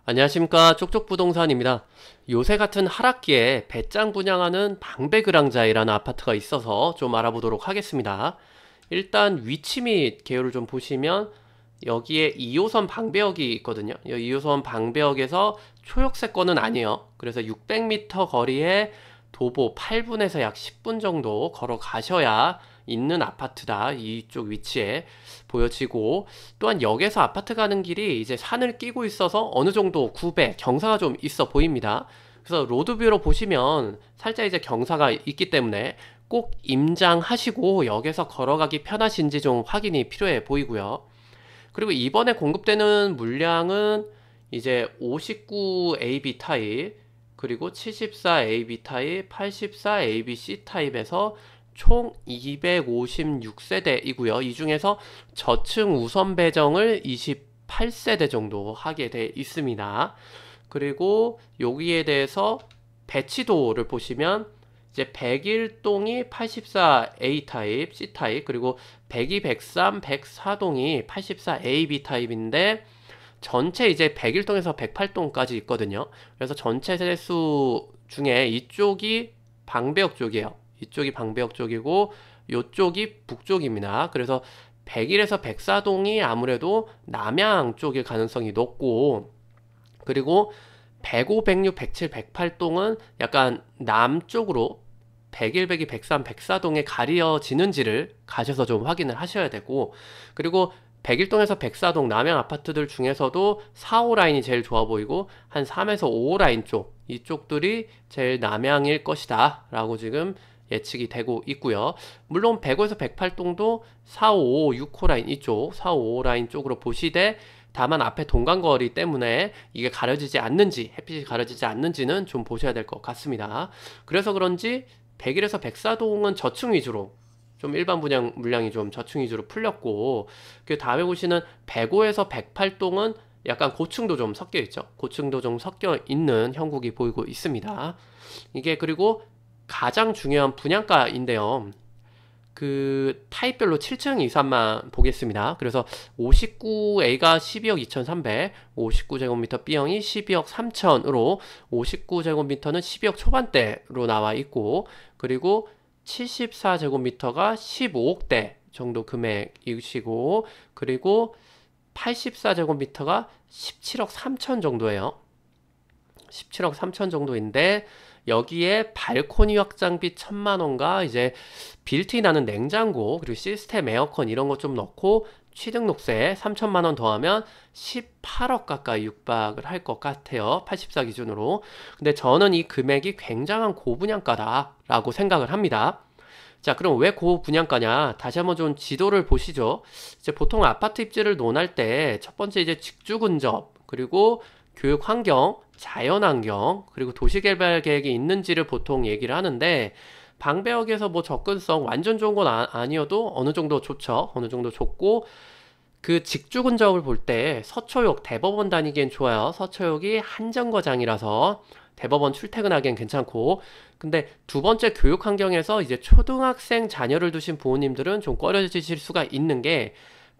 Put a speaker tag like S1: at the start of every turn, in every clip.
S1: 안녕하십니까, 쪽쪽부동산입니다. 요새 같은 하락기에 배짱 분양하는 방배그랑자이라는 아파트가 있어서 좀 알아보도록 하겠습니다. 일단 위치 및 개요를 좀 보시면 여기에 2호선 방배역이 있거든요. 이 2호선 방배역에서 초역세권은 아니에요. 그래서 600m 거리에 도보 8분에서 약 10분 정도 걸어가셔야 있는 아파트다. 이쪽 위치에 보여지고, 또한 역에서 아파트 가는 길이 이제 산을 끼고 있어서 어느 정도 구배, 경사가 좀 있어 보입니다. 그래서 로드뷰로 보시면 살짝 이제 경사가 있기 때문에 꼭 임장하시고 역에서 걸어가기 편하신지 좀 확인이 필요해 보이고요. 그리고 이번에 공급되는 물량은 이제 59AB 타입, 그리고 74AB 타입, 84ABC 타입에서 총 256세대이고요. 이 중에서 저층 우선 배정을 28세대 정도 하게 돼 있습니다. 그리고 여기에 대해서 배치도를 보시면 이제 101동이 84A 타입, C 타입, 그리고 102, 103, 104동이 84AB 타입인데 전체 이제 101동에서 108동까지 있거든요. 그래서 전체 세대수 중에 이쪽이 방배역 쪽이에요. 이쪽이 방배역 쪽이고 이쪽이 북쪽입니다. 그래서 101에서 104동이 아무래도 남양 쪽일 가능성이 높고, 그리고 105, 106, 107, 108동은 약간 남쪽으로 101, 102, 103, 104동에 가려지는지를 가셔서 좀 확인을 하셔야 되고, 그리고 101동에서 104동 남양 아파트들 중에서도 4호 라인이 제일 좋아 보이고 한 3에서 5호 라인 쪽, 이쪽들이 제일 남양일 것이다 라고 지금 예측이 되고 있고요. 물론 105에서 108동도 4, 5, 6호 라인 이쪽 4, 5호 라인 쪽으로 보시되, 다만 앞에 동간거리 때문에 이게 가려지지 않는지, 햇빛이 가려지지 않는지는 좀 보셔야 될 것 같습니다. 그래서 그런지 101에서 104동은 저층 위주로 좀 일반 분양 물량이 좀 저층 위주로 풀렸고, 그 다음에 보시는 105에서 108동은 약간 고층도 좀 섞여 있죠. 고층도 좀 섞여 있는 형국이 보이고 있습니다. 이게 그리고 가장 중요한 분양가인데요. 그 타입별로 7층 이상만 보겠습니다. 그래서 59A가 12억 2,300, 59제곱미터 B형이 12억 3천으로 59제곱미터는 12억 초반대로 나와 있고, 그리고 74제곱미터가 15억대 정도 금액이시고, 그리고 84제곱미터가 17억 3천 정도예요. 17억 3천 정도인데 여기에 발코니 확장비 1,000만원과 이제 빌트인하는 냉장고, 그리고 시스템 에어컨 이런 거 좀 넣고 취등록세 3천만원 더하면 18억 가까이 육박을 할 것 같아요. 84 기준으로. 근데 저는 이 금액이 굉장한 고분양가다 라고 생각을 합니다. 자, 그럼 왜 고분양가냐? 다시 한번 좀 지도를 보시죠. 이제 보통 아파트 입지를 논할 때 첫 번째 이제 직주 근접, 그리고 교육 환경, 자연 환경, 그리고 도시개발 계획이 있는지를 보통 얘기를 하는데, 방배역에서 뭐 접근성 완전 좋은 건 아니어도 어느 정도 좋죠. 어느 정도 좋고, 그 직주 근접을 볼 때 서초역 대법원 다니기엔 좋아요. 서초역이 한정거장이라서 대법원 출퇴근하기엔 괜찮고, 근데 두 번째 교육 환경에서 이제 초등학생 자녀를 두신 부모님들은 좀 꺼려지실 수가 있는 게,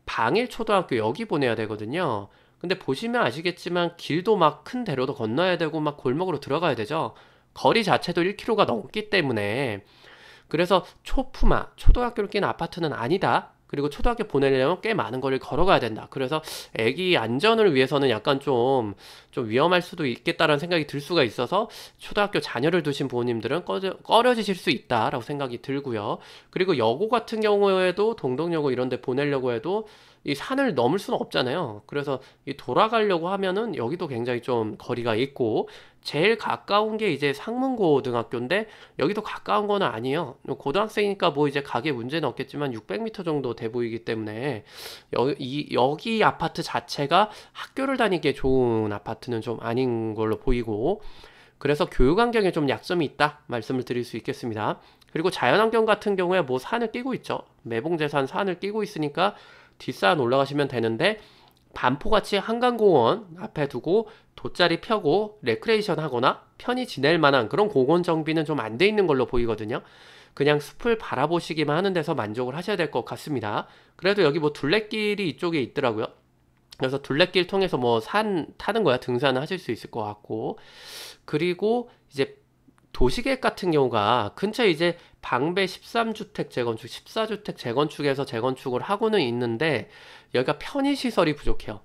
S1: 방일 초등학교 여기 보내야 되거든요. 근데 보시면 아시겠지만 길도 막 큰 대로도 건너야 되고 막 골목으로 들어가야 되죠. 거리 자체도 1km가 넘기 때문에, 그래서 초품화, 초등학교를 낀 아파트는 아니다. 그리고 초등학교 보내려면 꽤 많은 거리를 걸어가야 된다. 그래서 애기 안전을 위해서는 약간 좀 위험할 수도 있겠다라는 생각이 들 수가 있어서 초등학교 자녀를 두신 부모님들은 꺼려지실 수 있다라고 생각이 들고요. 그리고 여고 같은 경우에도 동덕여고 이런 데 보내려고 해도 이 산을 넘을 수는 없잖아요. 그래서 이 돌아가려고 하면은 여기도 굉장히 좀 거리가 있고, 제일 가까운 게 이제 상문고등학교인데 여기도 가까운 건 아니에요. 고등학생이니까 뭐 이제 가게 문제는 없겠지만 600m 정도 돼 보이기 때문에 여기 아파트 자체가 학교를 다니기에 좋은 아파트는 좀 아닌 걸로 보이고, 그래서 교육 환경에 좀 약점이 있다 말씀을 드릴 수 있겠습니다. 그리고 자연환경 같은 경우에 뭐 산을 끼고 있죠. 매봉제산 산을 끼고 있으니까 뒷산 올라가시면 되는데, 반포같이 한강공원 앞에 두고 돗자리 펴고 레크레이션 하거나 편히 지낼 만한 그런 공원 정비는 좀 안 돼 있는 걸로 보이거든요. 그냥 숲을 바라보시기만 하는 데서 만족을 하셔야 될 것 같습니다. 그래도 여기 뭐 둘레길이 이쪽에 있더라고요. 그래서 둘레길 통해서 뭐 산 타는 거야. 등산을 하실 수 있을 것 같고. 그리고 이제 도시계획 같은 경우가 근처에 이제 방배 13주택 재건축, 14주택 재건축에서 재건축을 하고는 있는데 여기가 편의시설이 부족해요.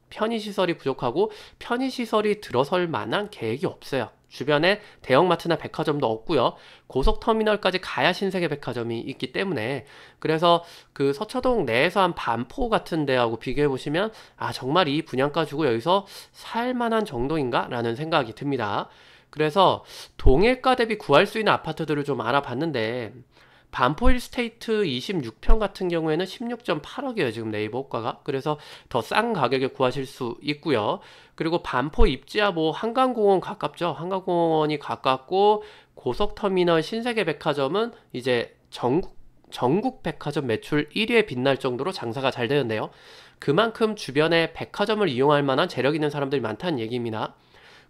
S1: 편의시설이 부족하고 편의시설이 들어설 만한 계획이 없어요. 주변에 대형마트나 백화점도 없고요. 고속터미널까지 가야 신세계 백화점이 있기 때문에 그래서 그 서초동 내에서 한 반포 같은 데하고 비교해 보시면 아 정말 이 분양가 주고 여기서 살 만한 정도인가? 라는 생각이 듭니다. 그래서 동일가 대비 구할 수 있는 아파트들을 좀 알아봤는데 반포 힐스테이트 26평 같은 경우에는 16.8억이에요. 지금 네이버 호가가. 그래서 더 싼 가격에 구하실 수 있고요. 그리고 반포 입지야 뭐 한강공원 가깝죠. 한강공원이 가깝고 고속터미널 신세계백화점은 이제 전국 백화점 매출 1위에 빛날 정도로 장사가 잘 되는데요. 그만큼 주변에 백화점을 이용할 만한 재력 있는 사람들이 많다는 얘기입니다.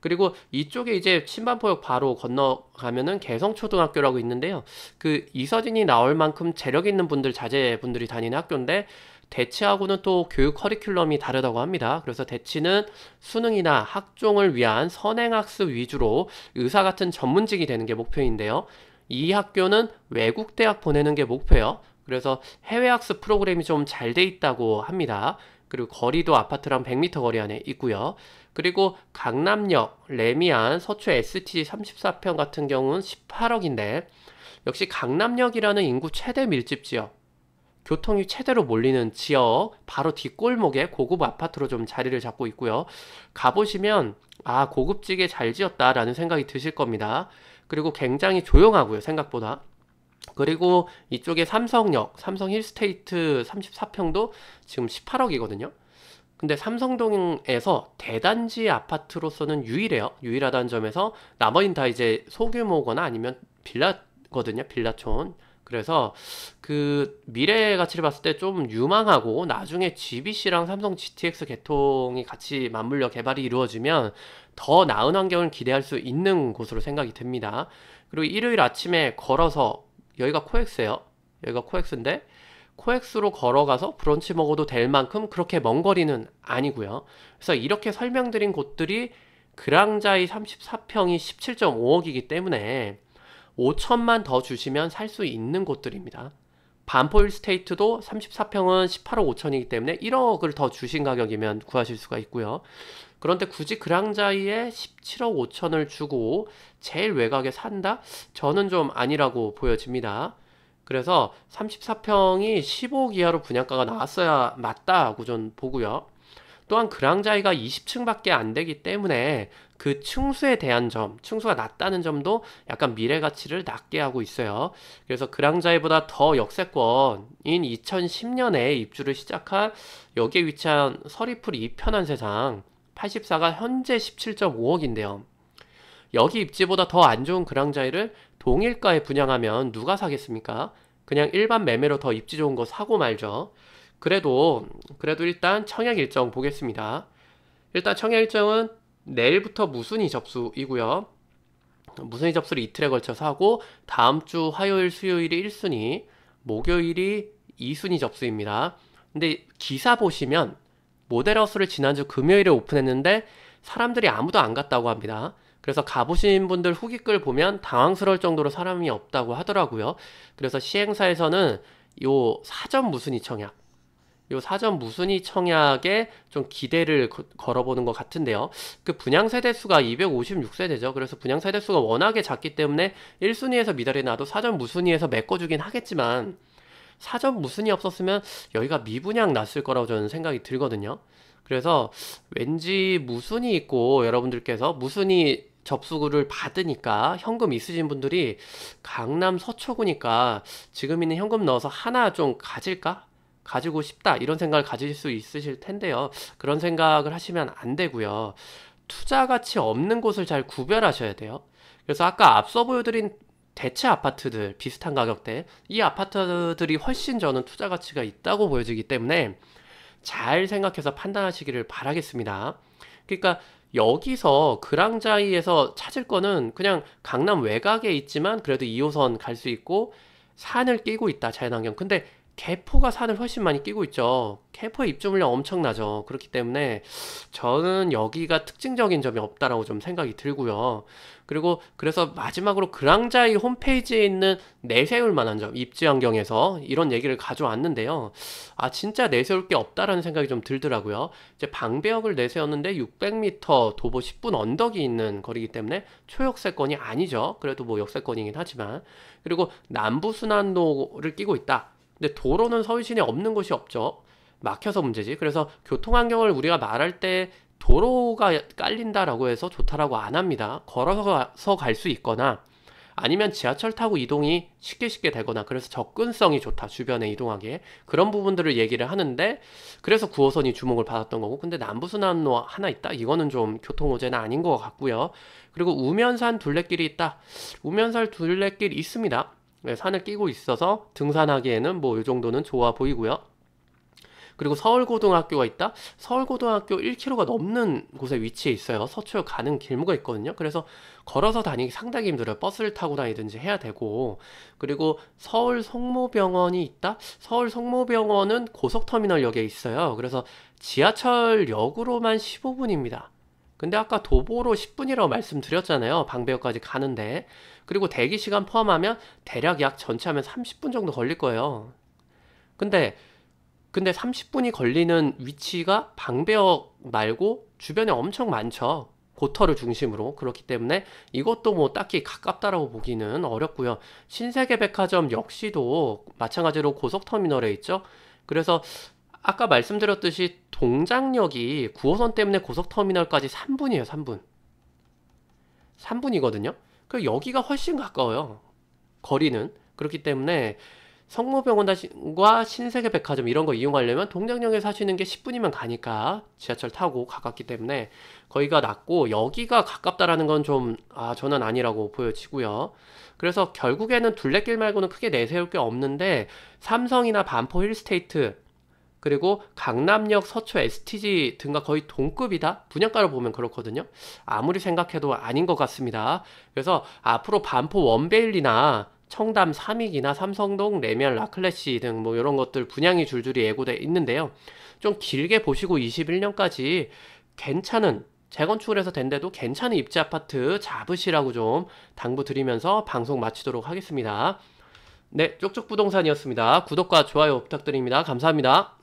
S1: 그리고 이쪽에 이제 신반포역 바로 건너가면은 개성초등학교라고 있는데요. 그 이서진이 나올 만큼 재력 있는 분들, 자제분들이 다니는 학교인데 대치하고는 또 교육 커리큘럼이 다르다고 합니다. 그래서 대치는 수능이나 학종을 위한 선행학습 위주로 의사 같은 전문직이 되는 게 목표인데요. 이 학교는 외국 대학 보내는 게 목표예요. 그래서 해외 학습 프로그램이 좀 잘 돼 있다고 합니다. 그리고 거리도 아파트랑 100m 거리 안에 있고요. 그리고 강남역, 레미안, 서초 ST 34평 같은 경우는 18억인데 역시 강남역이라는 인구 최대 밀집 지역, 교통이 최대로 몰리는 지역 바로 뒷골목에 고급 아파트로 좀 자리를 잡고 있고요. 가보시면 아 고급지게 잘 지었다라는 생각이 드실 겁니다. 그리고 굉장히 조용하고요 생각보다. 그리고 이쪽에 삼성역, 삼성 힐스테이트 34평도 지금 18억이거든요. 근데 삼성동에서 대단지 아파트로서는 유일해요. 유일하다는 점에서 나머지는 다 이제 소규모거나 아니면 빌라거든요. 빌라촌. 그래서 그 미래 가치를 봤을 때 좀 유망하고 나중에 GBC랑 삼성 GTX 개통이 같이 맞물려 개발이 이루어지면 더 나은 환경을 기대할 수 있는 곳으로 생각이 듭니다. 그리고 일요일 아침에 걸어서 여기가 코엑스예요. 여기가 코엑스인데 코엑스로 걸어가서 브런치 먹어도 될 만큼 그렇게 먼 거리는 아니고요. 그래서 이렇게 설명드린 곳들이 그랑자이 34평이 17.5억이기 때문에 5천만 더 주시면 살 수 있는 곳들입니다. 반포 힐스테이트도 34평은 18억 5천이기 때문에 1억을 더 주신 가격이면 구하실 수가 있고요. 그런데 굳이 그랑자이에 17억 5천을 주고 제일 외곽에 산다? 저는 좀 아니라고 보여집니다. 그래서 34평이 15억 이하로 분양가가 나왔어야 맞다고 전 보고요. 또한 그랑자이가 20층밖에 안 되기 때문에 그 층수에 대한 점, 층수가 낮다는 점도 약간 미래 가치를 낮게 하고 있어요. 그래서 그랑자이보다 더 역세권인 2010년에 입주를 시작한 여기에 위치한 서리풀 2편한 세상 84가 현재 17.5억인데요. 여기 입지보다 더 안 좋은 그랑자이를 동일가에 분양하면 누가 사겠습니까? 그냥 일반 매매로 더 입지 좋은 거 사고 말죠. 그래도 일단 청약 일정 보겠습니다. 일단 청약 일정은 내일부터 무순위 접수이고요. 무순위 접수를 이틀에 걸쳐서 하고 다음 주 화요일, 수요일이 1순위, 목요일이 2순위 접수입니다. 근데 기사 보시면 모델하우스를 지난주 금요일에 오픈했는데 사람들이 아무도 안 갔다고 합니다. 그래서 가보신 분들 후기글 보면 당황스러울 정도로 사람이 없다고 하더라고요. 그래서 시행사에서는 요 사전 무순위 청약, 요 사전 무순위 청약에 좀 기대를 걸어보는 것 같은데요. 그 분양 세대수가 256세대죠. 그래서 분양 세대수가 워낙에 작기 때문에 1순위에서 미달이 나도 사전 무순위에서 메꿔주긴 하겠지만 사전 무순위 없었으면 여기가 미분양 났을 거라고 저는 생각이 들거든요. 그래서 왠지 무순위 있고 여러분들께서 무순위 접수를 받으니까 현금 있으신 분들이 강남 서초구니까 지금 있는 현금 넣어서 하나 좀 가지고 싶다 이런 생각을 가질 수 있으실 텐데요. 그런 생각을 하시면 안 되고요. 투자 가치 없는 곳을 잘 구별하셔야 돼요. 그래서 아까 앞서 보여드린 대체 아파트들 비슷한 가격대 이 아파트들이 훨씬 저는 투자 가치가 있다고 보여지기 때문에 잘 생각해서 판단하시기를 바라겠습니다. 그러니까 여기서 그랑자이에서 찾을 거는 그냥 강남 외곽에 있지만 그래도 2호선 갈 수 있고 산을 끼고 있다 자연환경. 근데 개포가 산을 훨씬 많이 끼고 있죠. 개포의 입주 물량 엄청나죠. 그렇기 때문에 저는 여기가 특징적인 점이 없다라고 좀 생각이 들고요. 그리고 그래서 마지막으로 그랑자이 홈페이지에 있는 내세울 만한 점, 입지 환경에서 이런 얘기를 가져왔는데요. 아, 진짜 내세울 게 없다라는 생각이 좀 들더라고요. 이제 방배역을 내세웠는데 600m 도보 10분 언덕이 있는 거리이기 때문에 초역세권이 아니죠. 그래도 뭐 역세권이긴 하지만. 그리고 남부순환로를 끼고 있다. 근데 도로는 서울 시내에 없는 곳이 없죠. 막혀서 문제지. 그래서 교통환경을 우리가 말할 때 도로가 깔린다라고 해서 좋다라고 안 합니다. 걸어서 갈 수 있거나 아니면 지하철 타고 이동이 쉽게 되거나 그래서 접근성이 좋다. 주변에 이동하기에. 그런 부분들을 얘기를 하는데 그래서 9호선이 주목을 받았던 거고 근데 남부순환로 하나 있다? 이거는 좀 교통호재는 아닌 것 같고요. 그리고 우면산 둘레길이 있다. 우면산 둘레길 있습니다. 네, 산을 끼고 있어서 등산하기에는 뭐 이 정도는 좋아 보이고요. 그리고 서울고등학교가 있다? 서울고등학교 1km가 넘는 곳에 위치해 있어요. 서초역 가는 길목에 있거든요. 그래서 걸어서 다니기 상당히 힘들어요. 버스를 타고 다니든지 해야 되고. 그리고 서울 성모병원이 있다? 서울 성모병원은 고속터미널역에 있어요. 그래서 지하철역으로만 15분입니다. 근데 아까 도보로 10분이라고 말씀드렸잖아요. 방배역까지 가는데. 그리고 대기 시간 포함하면 대략 약 전체하면 30분 정도 걸릴 거예요. 근데 30분이 걸리는 위치가 방배역 말고 주변에 엄청 많죠. 고터를 중심으로. 그렇기 때문에 이것도 뭐 딱히 가깝다라고 보기는 어렵고요. 신세계백화점 역시도 마찬가지로 고속터미널에 있죠. 그래서 아까 말씀드렸듯이 동작역이 9호선 때문에 고속터미널까지 3분이에요. 3분. 3분이거든요. 그 여기가 훨씬 가까워요. 거리는. 그렇기 때문에 성모병원과 신세계백화점 이런 거 이용하려면 동작역에 사시는 게 10분이면 가니까 지하철 타고 가깝기 때문에 거기가 낫고 여기가 가깝다라는 건 좀 저는 아니라고 보여지고요. 그래서 결국에는 둘레길 말고는 크게 내세울 게 없는데 삼성이나 반포 힐스테이트 그리고 강남역, 서초, STG 등과 거의 동급이다? 분양가를 보면 그렇거든요. 아무리 생각해도 아닌 것 같습니다. 그래서 앞으로 반포 원베일리나 청담 삼익이나 삼성동, 레미안, 라클래시 등 뭐 이런 것들 분양이 줄줄이 예고돼 있는데요. 좀 길게 보시고 21년까지 괜찮은 재건축을 해서 된데도 괜찮은 입지 아파트 잡으시라고 좀 당부드리면서 방송 마치도록 하겠습니다. 네, 쪽쪽부동산이었습니다. 구독과 좋아요 부탁드립니다. 감사합니다.